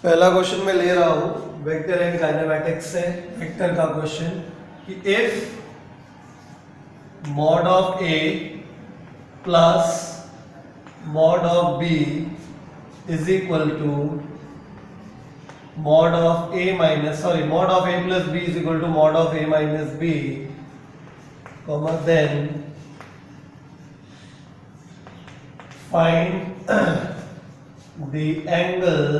पहला क्वेश्चन मैं ले रहा हूं वेक्टर एंड काइनेमैटिक्स से। वेक्टर का क्वेश्चन कि if mod of A plus mod of B is equal to mod of A minus mod of A plus B is equal to mod of A minus B, then find the angle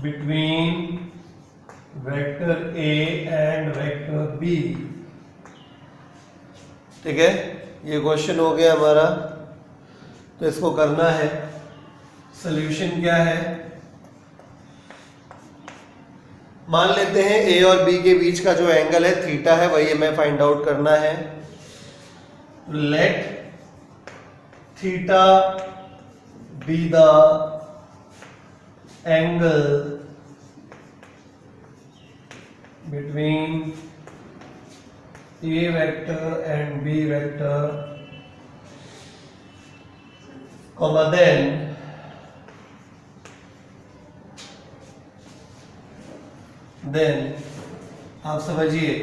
between vector A and vector B। ठीक है, ये question हो गया हमारा। तो इसको करना है। सॉल्यूशन क्या है, मान लेते हैं A और B के बीच का जो एंगल है थीटा है, वही हमें फाइंड आउट करना है। Let theta be the angle between A vector and B vector, then आप समझिए,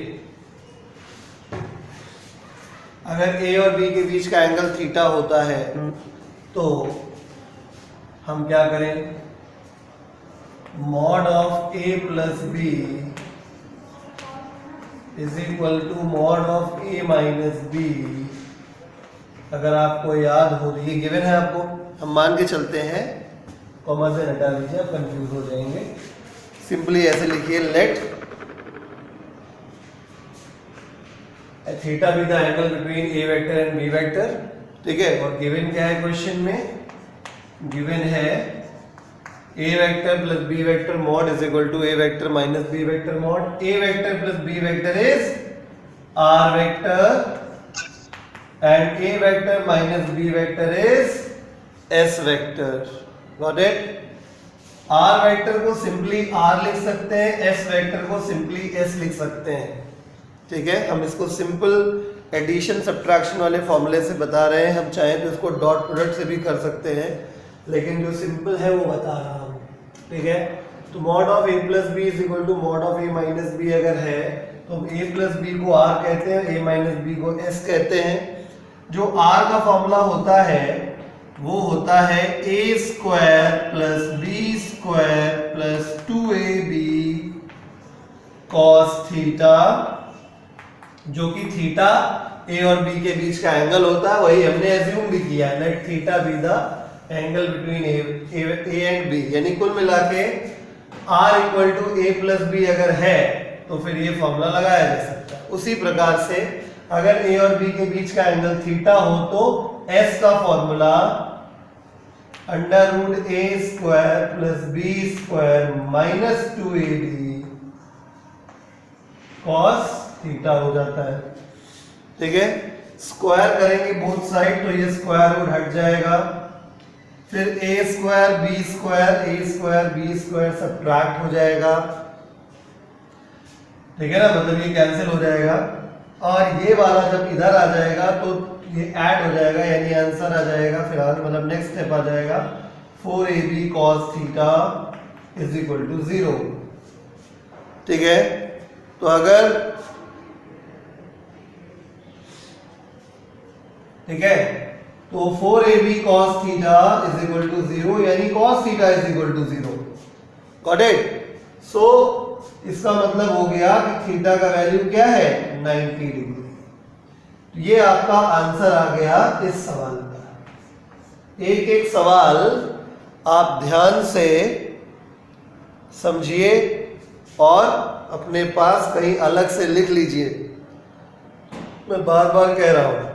अगर A और B के बीच का एंगल थीटा होता है तो हम क्या करें, mod of A plus B is equal to mod of A minus B. अगर आपको याद हो, ये गिवन है आपको, हम मान के चलते हैं, कॉमा से हटा लीजिए, आप कंफ्यूज हो जाएंगे। सिंपली ऐसे लिखिए, let theta be the angle between A vector and B vector. ठीक है, और गिवन क्या है क्वेश्चन में, गिवन है A vector plus B vector mod is equal to A vector minus B vector mod. A vector plus B vector is R vector and A vector minus B vector is S vector. Got it? R vector को simply R लिख सकते हैं, S vector को simply S लिख सकते हैं। ठीक है, हम इसको सिंपल एडिशन सब्ट्रैक्शन वाले फॉर्मूले से बता रहे हैं। हम चाहें तो इसको डॉट प्रोडक्ट से भी कर सकते हैं, लेकिन जो सिंपल है वो बता रहा हूँ। ठीक है, तो mod of A plus B is equal to mod of A minus B अगर है तो हम ए प्लस बी को आर कहते हैं, ए माइनस बी को एस कहते हैं। जो आर का फॉर्मूला होता है वो होता है A square plus B square plus 2ab cos theta, जो कि थीटा ए और बी के बीच का एंगल होता है। वही हमने एज्यूम भी किया है, let theta be the angle between A and B. यानी कुल मिला के R equal to A plus B अगर है तो फिर ये फॉर्मूला लगाया जा सकता है। उसी प्रकार से अगर ए और बी के बीच का एंगल थीटा हो तो एस का formula under root A square plus B square minus 2ab cos theta हो जाता है। ठीक है, स्क्वायर करेंगे बोथ साइड तो ये स्क्वायर रूट हट जाएगा, फिर ए स्क्वायर बी स्क्वायर सब्ट्रैक्ट हो जाएगा। ठीक है ना, मतलब ये कैंसिल हो जाएगा, और ये वाला जब इधर आ जाएगा तो ये ऐड हो जाएगा, यानी आंसर आ जाएगा। फिलहाल मतलब नेक्स्ट स्टेप आ जाएगा 4ab cos theta is equal to 0। ठीक है, तो अगर ठीक है, तो 4ab cos theta is equal to 0, यानी cos theta is equal to 0। Got it? So इसका मतलब हो गया कि थीटा का वैल्यू क्या है, 90 डिग्री। तो ये आपका आंसर आ गया इस सवाल का। एक एक सवाल आप ध्यान से समझिए और अपने पास कहीं अलग से लिख लीजिए। मैं बार बार कह रहा हूं,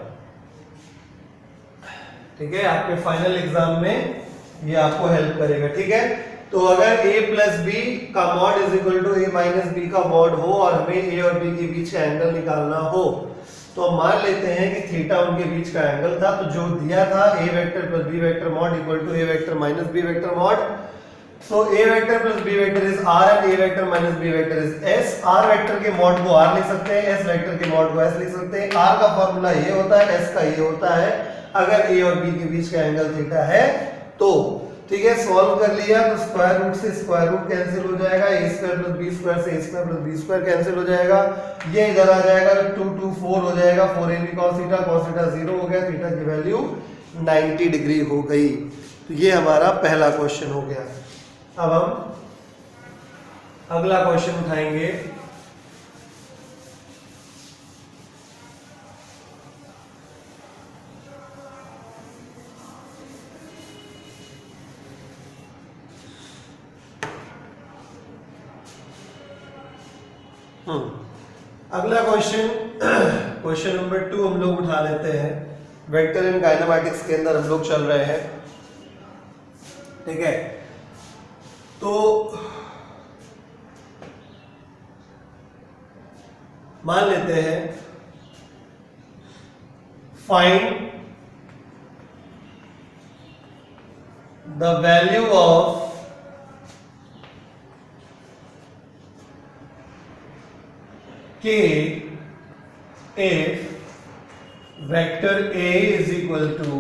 ठीक है, आपके फाइनल एग्जाम में ये आपको हेल्प करेगा। ठीक है, तो अगर a प्लस बी का mod is equal to a minus B का मॉड हो और हमें a और b के बीच का एंगल निकालना हो, तो हम मान लेते हैं कि थीटा उनके बीच का एंगल था। तो जो दिया था a vector plus b vector mod equal to a vector minus b vector mod. So a vector plus b vector is r and a vector minus b vector is s। r vector के mod को r लिख सकते हैं, s vector के mod को s लिख सकते हैं। r का फॉर्मूला ये होता है, s का ये होता है। अगर a और b के बीच का एंगल थीटा है तो ठीक है, सॉल्व कर लिया तो स्क्वायर रूट से स्क्वायर रूट कैंसिल हो जाएगा, a square plus b square से a square plus b square cancel हो जाएगा, ये इधर आ जाएगा 2 2 4 हो जाएगा, 4ab cos थीटा 0 हो गया, थीटा की वैल्यू 90 डिग्री हो गई। तो ये हमारा पहला क्वेश्चन हो गया। अब हम अगला क्वेश्चन उठाएंगे। अगला क्वेश्चन, क्वेश्चन नंबर 2 हम लोग उठा लेते हैं। वेक्टर इन काइनेमैटिक्स के अंदर हम लोग चल रहे हैं, ठीक है। तो मान लेते हैं find the value of k if vector A is equal to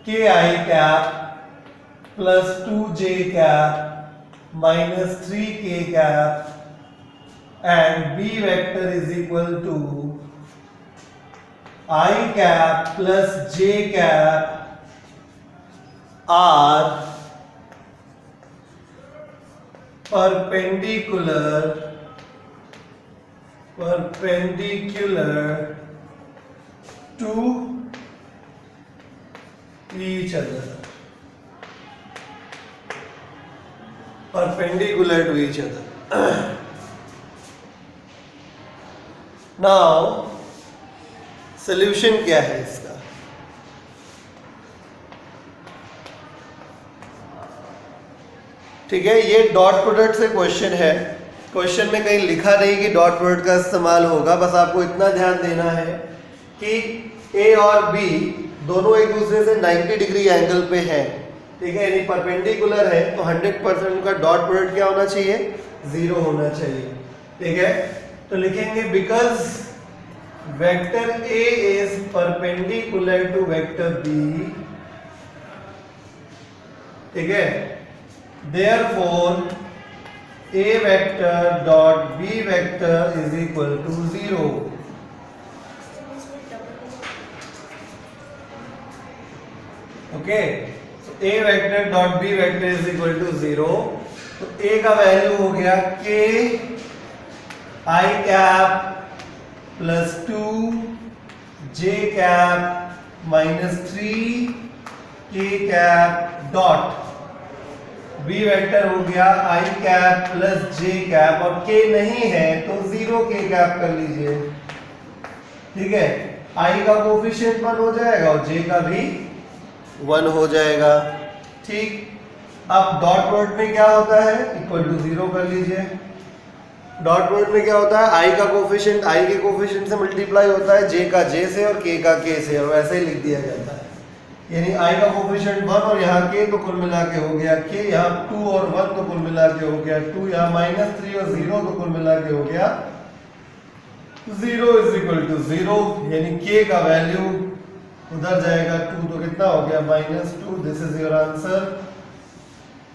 ki cap plus 2j cap minus 3k cap and B vector is equal to I cap plus j cap are perpendicular to each other, perpendicular to each other. Now solution क्या है इसका? ठीक है, ये dot product से question है। Question में कहीं लिखा नहीं कि डॉट प्रोडक्ट का इस्तेमाल होगा, बस आपको इतना ध्यान देना है कि ए और बी दोनों एक दूसरे से 90 डिग्री एंगल पे हैं, ठीक है, यानी परपेंडिकुलर है, तो 100% उनका डॉट प्रोडक्ट क्या होना चाहिए? 0 होना चाहिए, ठीक है। तो लिखेंगे because vector A is perpendicular to vector B, ठीक है, therefore A vector dot B vector is equal to 0. Okay, so A vector dot B vector is equal to 0. तो A का वैल्यू हो गया k I cap plus 2 j cap minus 3 k cap dot B vector हो गया I cap plus J cap, और K नहीं है तो 0 K कैप कर लीजिए, ठीक है। I का कोफिशिएंट 1 हो जाएगा और J का भी 1 हो जाएगा, ठीक। अब डॉट प्रोडक्ट में क्या होता है? इक्वल टू 0 कर लीजिए। डॉट प्रोडक्ट में क्या होता है? I का कोफिशिएंट I के कोफिशिएंट से मल्टीप्लाई होता है, J का J से और K का K से, और वैसे ही लिख दिया जाता है। यानी I का कोफिशिएंट 1 और यहाँ k तो कुल मिला के हो गया k, यहाँ 2 और 1 तो कुल मिला के हो गया 2, यहाँ -3 और 0 तो कुल मिला के हो गया 0 इज इक्वल टू 0, यानी k का वैल्यू उधर जाएगा 2, तो कितना हो गया? -2। This is your answer.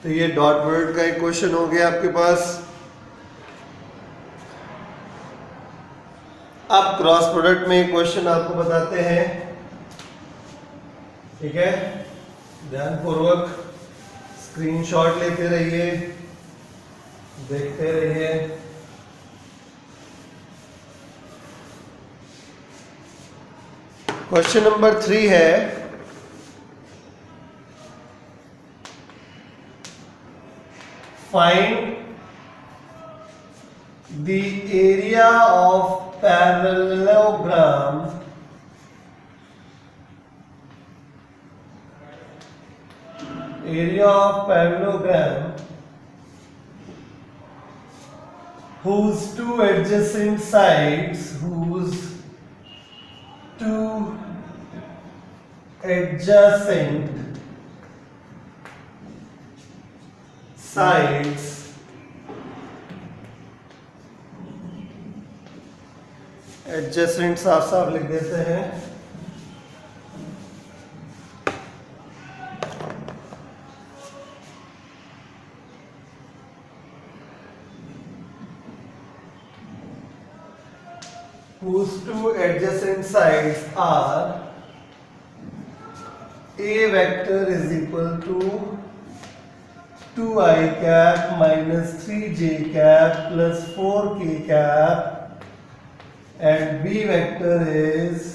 तो ये डॉट प्रोडक्ट का एक क्वेश्चन हो गया आपके पास। अब क्रॉस प्रोडक्ट में एक क्वेश्चन आपको बताते हैं, ठीक है, ध्यानपूर्वक स्क्रीनशॉट लेते रहिए, देखते रहिए। क्वेश्चन नंबर 3 है, find the area of parallelogram whose two adjacent sides adjacent साफ साफ लिख देते हैं, whose two adjacent sides are a vector is equal to 2i cap minus 3j cap plus 4k cap and b vector is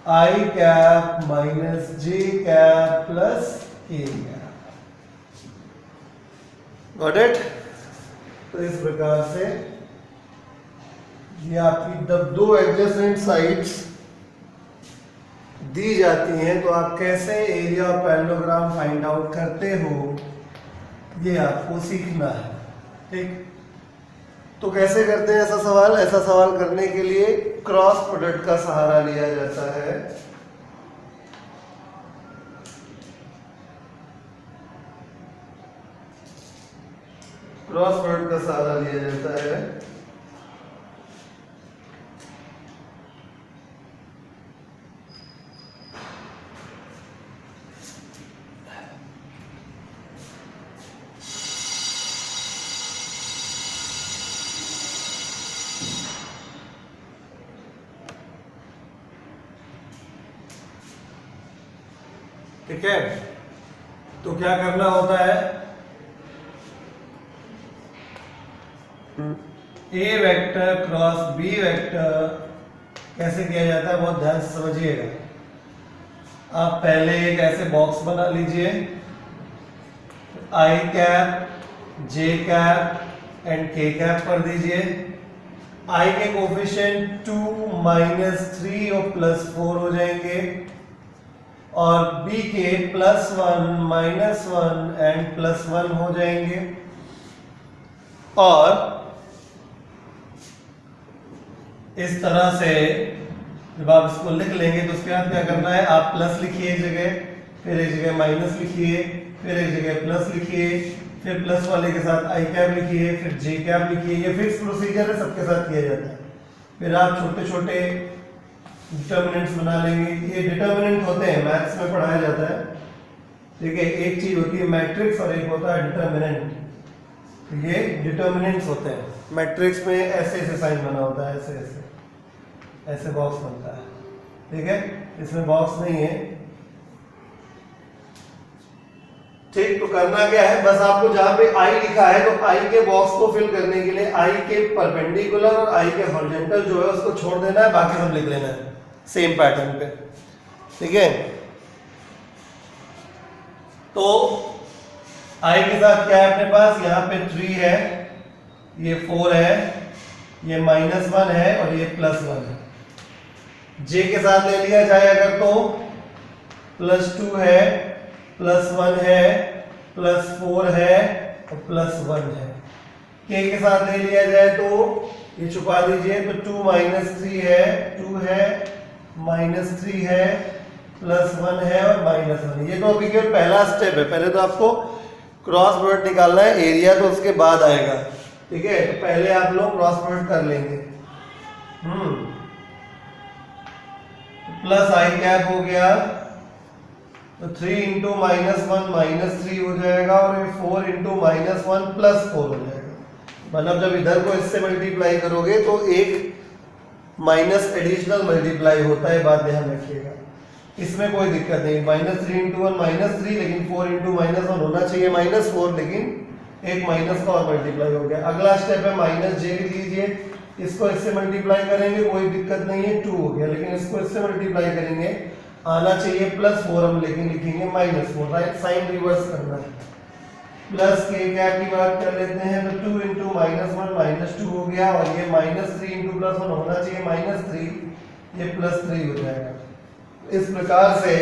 I cap minus j cap plus k cap. Got it? तो इस प्रकार से ये आपकी जब दो adjacent sides दी जाती हैं तो आप कैसे area of parallelogram find out करते हो ये आपको सीखना है। ठीक, तो कैसे करते हैं ऐसा सवाल? ऐसा सवाल करने के लिए क्रॉस प्रोडक्ट का सहारा लिया जाता है। क्रॉस प्रोडक्ट का सहारा लिया जाता है। ठीक है, तो क्या करना होता है? A vector cross B vector कैसे किया जाता है बहुत ध्यान से समझिएगा। आप पहले एक ऐसे बॉक्स बना लीजिए, आई कैप जे कैप एंड के कैप कर दीजिए। आई के कोफिशिएंट 2 -3 और +4 हो जाएंगे और b के +1 -1 एंड +1 हो जाएंगे। और इस तरह से जब आप इसको लिख लेंगे तो उसके बाद क्या करना है? आप प्लस लिखिए एक जगह, फिर एक जगह माइनस लिखिए, फिर एक जगह प्लस लिखिए, फिर प्लस वाले के साथ आई कैप लिखिए, फिर जे कैप लिखिए। ये फिक्स प्रोसीजर है, सबके साथ किया जाता है। फिर आप छोटे छोटे डिटर्मिनेंट्स बना लेंगे। ये डिटर्मिनेंट होते हैं, मैथ्स में पढ़ाया जाता है। ठीक है, एक चीज होती है मैट्रिक्स और एक होता है डिटर्मिनेंट। ये डिटर्मिनेंट्स होते हैं। मैट्रिक्स में ऐसे ऐसे साइन बना होता है, ऐसे ऐसे ऐसे बॉक्स बनता है। ठीक है, इसमें बॉक्स नहीं है। ठीक, तो करना क्या है? बस आपको जहां पे आई लिखा है तो आई के बॉक्स को फिल करने के लिए आई के परपेंडिकुलर और आई के हॉरिजॉन्टल जो है उसको छोड़ देना है, बाकी सब लिख लेना है सेम पैटर्न पे। ठीक है, तो आई के साथ क्या है अपने पास? यहाँ पे 3 है, ये 4 है, ये -1 है और ये +1 है। जे के साथ ले लिया जाए अगर तो +2 है, +1 है, +4 है और +1 है। के साथ ले लिया जाए तो ये छुपा दीजिए, तो 2 -3 है, 2 है, -3 है, +1 है और -1। ये तो अभी केवल पहला स्टेप है। पहले तो आपको क्रॉस प्रोडक्ट निकालना है, एरिया तो उसके बाद आएगा। ठीक है, तो पहले आप लोग क्रॉस प्रोडक्ट कर लेंगे। प्लस आई कैप हो गया तो 3 × -1 -3 हो जाएगा और ये 4 × -1 +4 हो जाएगा। मतलब जब इधर को इससे मल्टीप्लाई करोगे तो एक माइनस एडिशनल मल्टीप्लाई होता है, बात ध्यान रखिएगा। इसमें कोई दिक्कत नहीं। -3 × 1 -3, लेकिन 4 × -1 होना चाहिए -4, लेकिन एक माइनस का और मल्टीप्लाई हो गया। अगला स्टेप है -j लिख लीजिए। इसको इससे मल्टीप्लाई करेंगे, कोई दिक्कत नहीं है, 2 हो गया, लेकिन इसको इससे मल्टीप्लाई करेंगे, आना चाहिए +4, हम लेकिन लिखेंगे -4। राइट, साइन रिवर्स करना है। प्लस के कैप की बात कर लेते हैं तो 2 × -1 -2 हो गया और ये -3 × +1 होना चाहिए -3, ये +3 हो जाएगा। इस प्रकार से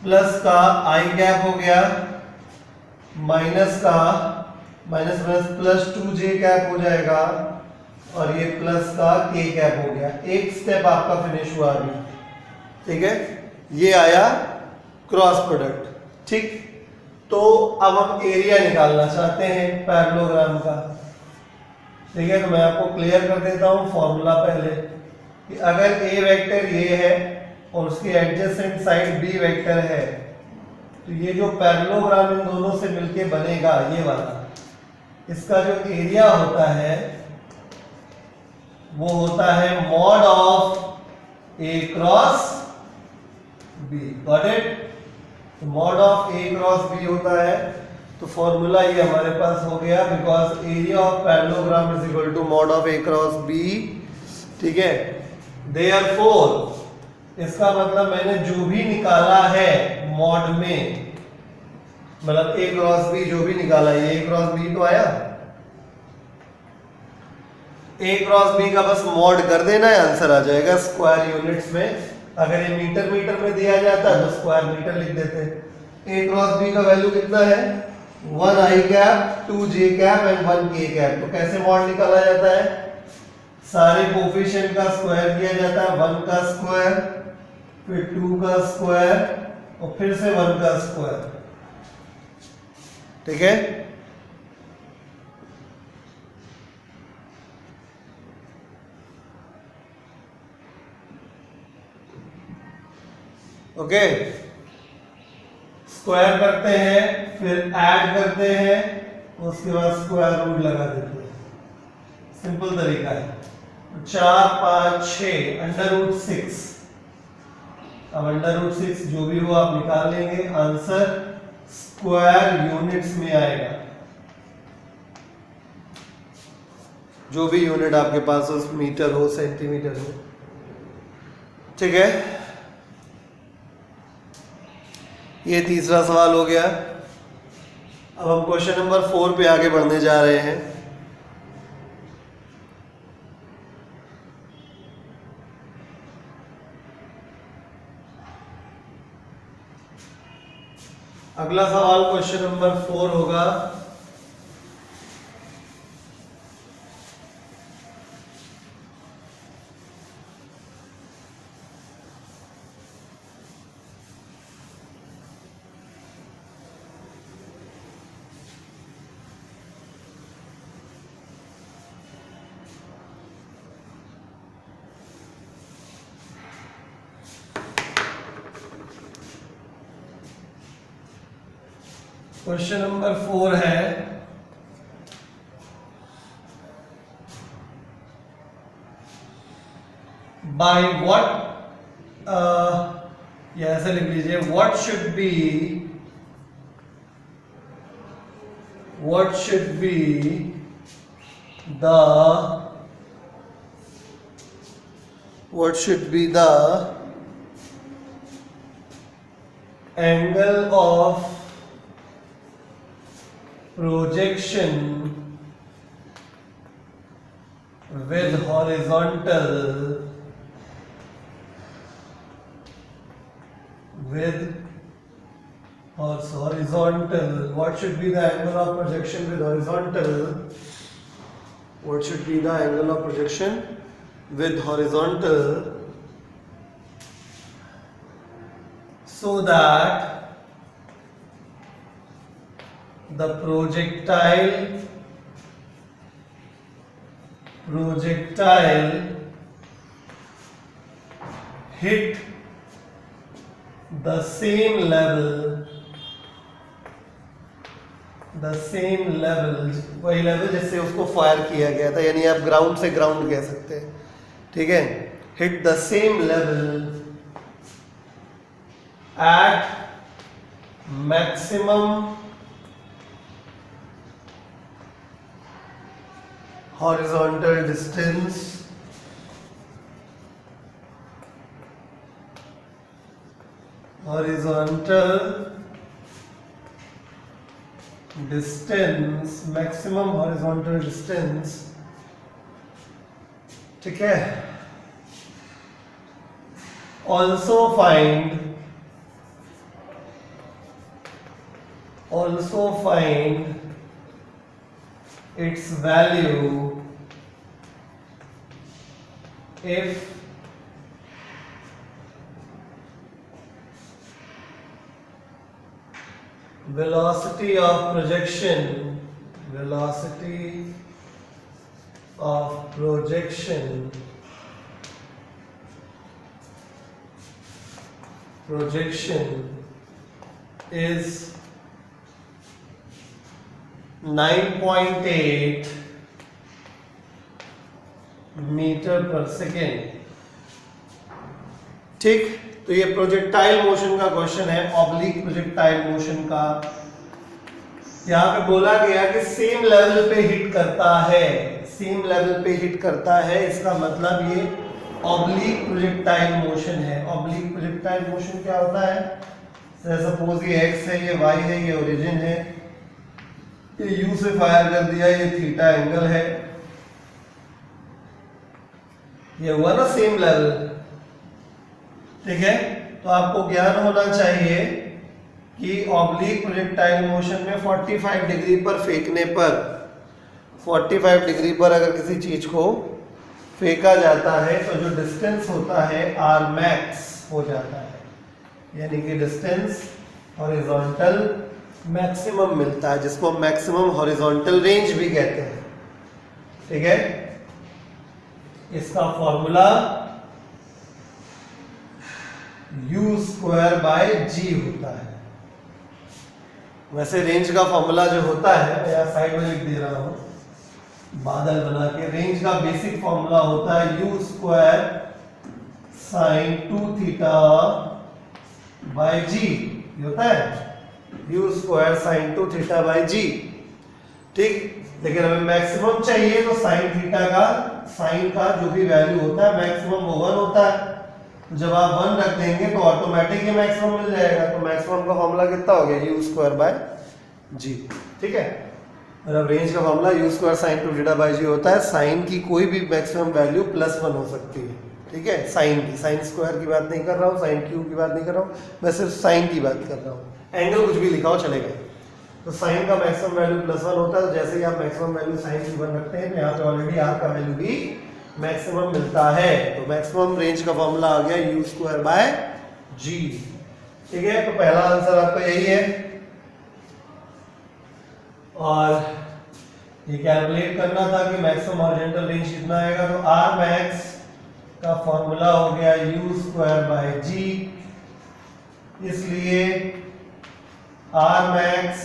प्लस का आई कैप हो गया, माइनस का +2j कैप हो जाएगा और ये प्लस का k कैप हो गया। एक स्टेप आपका फिनिश हुआ अभी। ठीक है, ये आया क्रॉस प्रोडक्ट। ठीक, तो अब हम एरिया निकालना चाहते हैं पैरेललोग्राम का। ठीक है, तो मैं आपको क्लियर कर देता हूं फॉर्मूला पहले कि अगर a वेक्टर ये है और उसकी एडजेसेंट साइड b वेक्टर है तो ये जो पैरेललोग्राम इन दोनों से मिलके बनेगा, ये वाला, इसका जो एरिया होता है वो होता है mod of A cross B. Got it? Mod of A cross B होता है, तो फॉर्मूला ये हमारे पास हो गया, because area of parallelogram is equal to mod of A cross B. ठीक है, देयरफॉर इसका मतलब मैंने जो भी निकाला है मॉड में, मतलब ए क्रॉस बी जो भी निकाला, ये ए क्रॉस बी तो आया, ए क्रॉस बी का बस मॉड कर देना है, आंसर आ जाएगा स्क्वायर यूनिट्स में। अगर ये मीटर मीटर में दिया जाता तो स्क्वायर मीटर लिख देते। ए क्रॉस बी का वैल्यू कितना है? 1 i cap, 2 j cap and 1 k cap. तो कैसे मॉड निकाला जाता है? सारे कोफिशिएंट का स्क्वायर किया जाता है, 1 का स्क्वायर, फिर 2 का स्क्वायर और फिर से 1 का स्क्वायर। ठीक है, ओके। स्क्वायर करते हैं, फिर ऐड करते हैं, उसके बाद स्क्वायर रूट लगा देते हैं। सिंपल तरीका है। 4 5 6 अंडर रूट 6। अब अंडर रूट 6 जो भी हो आप निकाल लेंगे, आंसर स्क्वायर यूनिट्स में आएगा। जो भी यूनिट आपके पास हो, मीटर हो, सेंटीमीटर हो। ठीक है, ये तीसरा सवाल हो गया। अब हम क्वेश्चन नंबर 4 पे आगे बढ़ने जा रहे हैं। अगला सवाल क्वेश्चन नंबर 4 होगा। क्वेश्चन नंबर 4 है, बाय व्हाट, या ऐसे लिख लीजिए, what should be the angle of projection with horizontal what should be the angle of projection with horizontal? What should be the angle of projection with horizontal so that the projectile hit the same level, वही level जिससे उसको fire किया गया था, यानी आप ground से ground कह सकते हैं। ठीक है, hit the same level at maximum horizontal distance maximum horizontal distance। ठीक है, also find its value if velocity of projection is 9.8 metre पर सेकेंड। ठीक, तो ये प्रोजेक्टाइल मोशन का क्वेश्चन है, ऑब्लिक प्रोजेक्टाइल मोशन का। यहाँ पे बोला गया कि सेम लेवल पे हिट करता है, सेम लेवल पे हिट करता है, इसका मतलब ये ऑब्लिक प्रोजेक्टाइल मोशन है। ऑब्लिक प्रोजेक्टाइल मोशन क्या होता है? सपोज ये एक्स है, ये वाई है, ये ओरिजिन है, ये यू से फायर कर दिया, ये थीटा एंगल है, ये हुआ ना सेम लेवल। ठीक है, तो आपको ज्ञान होना चाहिए कि ऑब्लिक प्रोजेक्टाइल मोशन में 45 डिग्री पर फेंकने पर, 45 डिग्री पर अगर किसी चीज को फेंका जाता है तो जो डिस्टेंस होता है आर मैक्स हो जाता है, यानी कि डिस्टेंस हॉरिजॉन्टल मैक्सिमम मिलता है, जिसको मैक्सिमम हॉरिजॉन्टल रेंज भी कहते हैं। ठीक है, इसका formula u square by g होता है। वैसे रेंज का फॉर्मूला जो होता है, मैं यहाँ साइड में लिख दे रहा हूं बादल बना के, रेंज का बेसिक फॉर्मूला होता है u square sine 2 theta by g, होता है u square sine 2 theta by g. ठीक, लेकिन हमें मैक्सिमम चाहिए तो साइन थीटा का, साइन का जो भी वैल्यू होता है मैक्सिमम वो 1 होता है। तो जब आप 1 रख देंगे तो ऑटोमेटिक ही मैक्सिमम मिल जाएगा। तो मैक्सिमम का फॉर्मूला कितना हो गया? u square by g. ठीक है, मतलब रेंज का formula u square sine 2 theta by g होता है। साइन की कोई भी मैक्सिमम वैल्यू +1 हो सकती है। ठीक है, साइन की, साइन स्क्वायर की बात नहीं कर रहा हूँ, साइन क्यूब की बात नहीं कर रहा हूँ, मैं सिर्फ साइन की बात कर रहा हूँ। एंगल कुछ भी लिखा हो चलेगा। तो साइन का मैक्सिमम वैल्यू +1 होता है, तो जैसे ही आप मैक्सिमम वैल्यू साइन की 1 रखते हैं तो यहाँ पे ऑलरेडी आर का वैल्यू भी मैक्सिमम मिलता है। तो मैक्सिमम रेंज का फॉर्मूला आ गया u स्क्वायर बाय जी। ठीक है, तो पहला आंसर आपका यही है। और ये कैलकुलेट करना था कि मैक्सिमम हॉरिजॉन्टल रेंज कितना आएगा, तो आर मैक्स का फॉर्मूला हो गया u स्क्वायर बाय जी। इसलिए आर मैक्स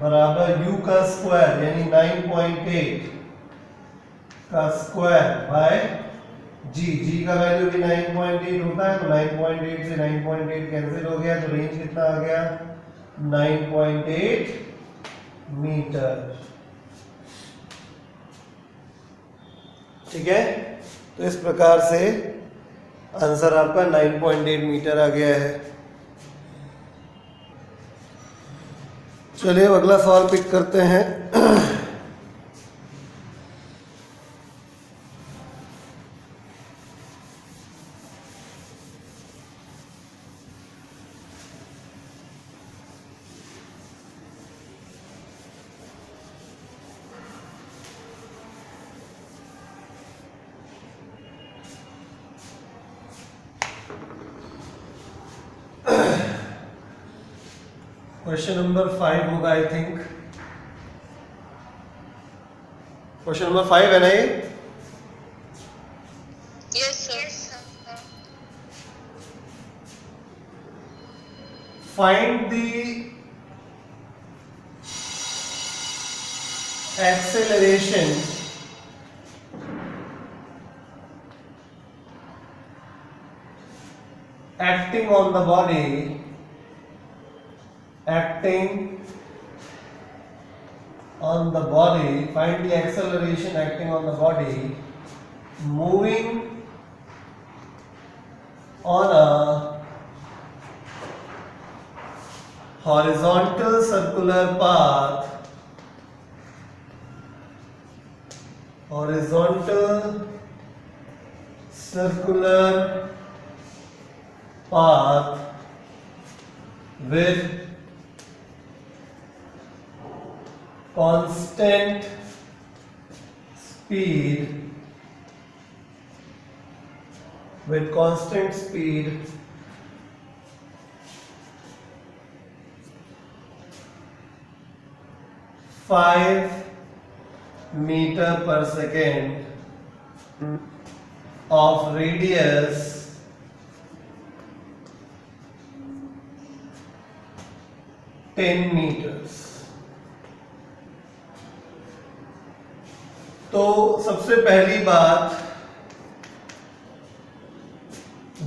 बराबर u का स्क्वायर यानी 9.8 का स्क्वायर बाय जी। जी का वैल्यू भी 9.8 होता है, तो 9.8 से 9.8 कैंसिल हो गया, तो रेंज कितना आ गया? 9.8 मीटर। ठीक है, तो इस प्रकार से आंसर आपका 9.8 मीटर आ गया है। चलिए अगला सवाल पिक करते हैं। क्वेश्चन नंबर 5 होगा आई थिंक। क्वेश्चन नंबर 5 है ना ये? Yes, sir. Find the acceleration acting on the body, find the acceleration acting on the body moving on a horizontal circular path, with constant speed 5 meter per second of radius 10 meters. तो सबसे पहली बात,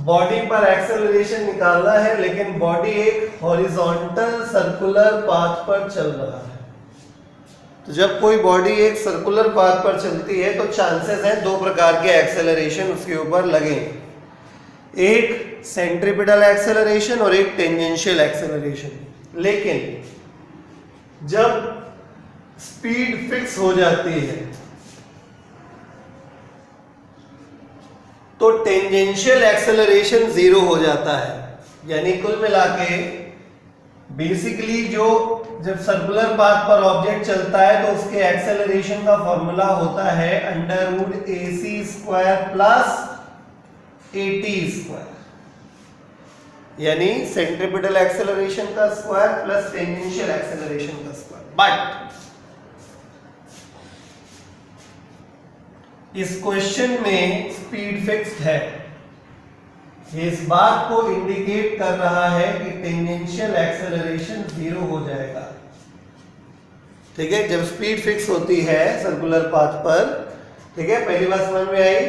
body पर acceleration निकालना है, लेकिन body एक horizontal circular path पर चल रहा है। तो जब कोई बॉडी एक सर्कुलर पाथ पर चलती है तो चांसेस हैं दो प्रकार के एक्सेलरेशन उसके ऊपर लगे, एक सेंट्रीपिटल एक्सेलरेशन और एक टेंजेंशियल एक्सेलरेशन। लेकिन जब स्पीड फिक्स हो जाती है तो टेंजेंशियल एक्सेलरेशन जीरो हो जाता है। यानी कुल मिला के बेसिकली जो जब सर्कुलर पाथ पर ऑब्जेक्ट चलता है तो उसके एक्सेलरेशन का फॉर्मूला होता है √ac² प्लस at स्क्वायर, यानी सेंट्रीपिटल एक्सेलरेशन का स्क्वायर प्लस टेंजेंशियल एक्सेलरेशन का स्क्वायर। बट इस क्वेश्चन में स्पीड फिक्स्ड है, ये इस बात को इंडिकेट कर रहा है कि टेंजेंशियल एक्सेलरेशन जीरो हो जाएगा। ठीक है, जब स्पीड फिक्स होती है सर्कुलर पाथ पर, ठीक है, पहली बात समझ में आई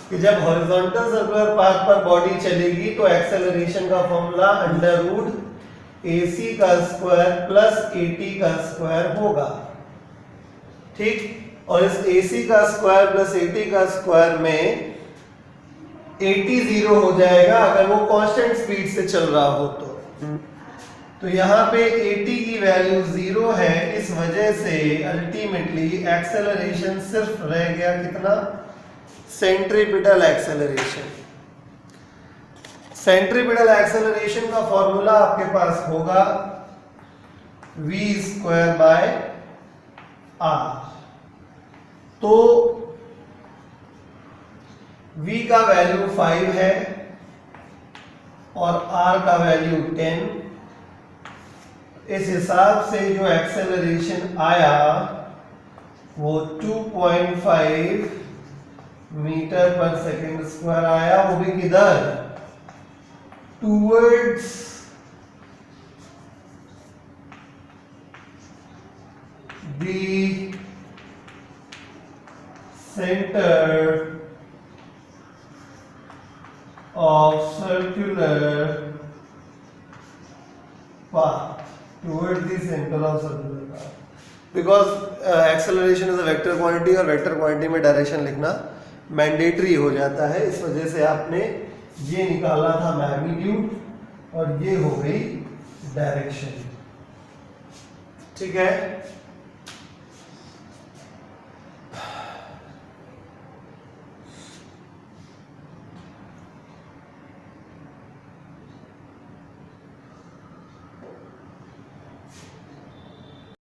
कि जब हॉरिजॉन्टल सर्कुलर पाथ पर बॉडी चलेगी तो एक्सेलरेशन का फॉर्मूला √ac² प्लस at का स्क्वायर होगा। ठीक, और इस ac का स्क्वायर प्लस at का स्क्वायर में at जीरो हो जाएगा अगर वो कांस्टेंट स्पीड से चल रहा हो तो यहाँ पे at की वैल्यू जीरो है, इस वजह से अल्टीमेटली एक्सेलरेशन सिर्फ रह गया कितना, सेंट्रीपिटल एक्सेलरेशन। सेंट्रीपिटल एक्सेलरेशन का फॉर्मूला आपके पास होगा v² r। तो v का वैल्यू 5 है और r का वैल्यू 10। इस हिसाब से जो एक्सेलरेशन आया वो 2.5 मीटर पर सेकेंड स्क्वायर आया, वो भी किधर, towards the center of circular path, towards the center of circular path, because acceleration is a vector quantity और वेक्टर क्वांटिटी में डायरेक्शन लिखना मैंडेटरी हो जाता है, इस वजह से आपने ये निकाला था मैग्नीट्यूड और ये हो गई डायरेक्शन। ठीक है।